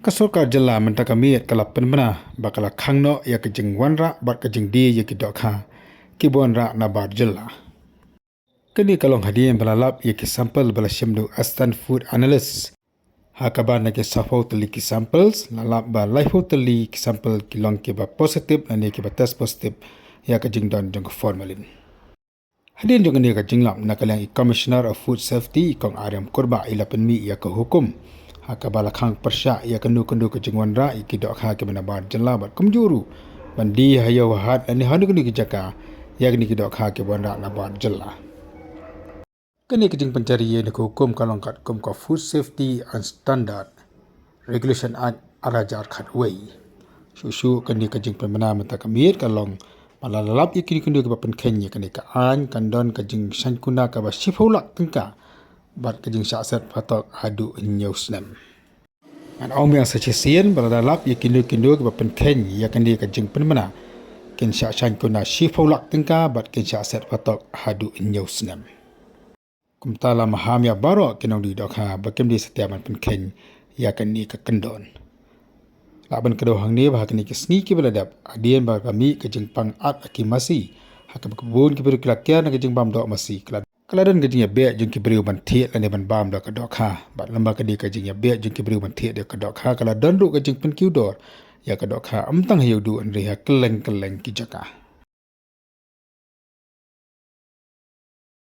Kasoka jela mentakamiat kalap penmena bakala khangno ya kejeng wanra bat kejeng di ya ki Dohkha kibon ra nabar jela. Kini kalong hadiah balalap ya ki sampel bala syamdu astan food analyst. Hakaban na ki safau teli ki samples lalap ba lifeu teli ki sampel ki long ki ba positif na ki ba test positif ya kejeng don jong formalin. Hadiah jong ni kejeng lam na kalang Commissioner of Food Safety kong Ariam Kurba ila penmi ya ke hukum. Hakabala Khang persyak ia kendu-kendu kejeng wanra iki Dohkha ke menabar jela bat kumjuru bandi hayau hat ani hanu keni kejaka ya keni ki Dohkha ke wanra nabar jela. Keni kejeng pencari ye ni hukum kalong kat kum ka Food Safety and Standard Regulation Act arajar khat wei. Susu keni kejeng pemena menta kamit kalong malalalap ye keni kendu ke pen ken ye keni ka an kandon kejeng shain kuna ka ba shifulak tyngka bat kejeng syakset Phatok hadu nyau snem. An om yang sacisian baladalap ye kindu-kindu ke bapen ken ya kendi kejeng penmena ken syaksan kuna shifulak tyngka bat ken syakset Phatok hadu nyau snem. Kumtala maham ya baro kenong di Dohkha bakem di setiaman pen ken ya kendi ke kendon. Laban kedua hang ni bah keni ke sni ke baladap adien ba kami kejeng pang at akimasi hakam kebun ke berkelakir na kejeng bam dok masi Keladan kejeng ya bek jeng ki beriu ban tiet lan ban bam dak Dohkha bat lamba kedi kejeng ya bek jeng ki beriu ban tiet dak Dohkha kala danduk kejeng pen kiudor ya Dohkha amtang hayudu an reha keleng-keleng ki jaka.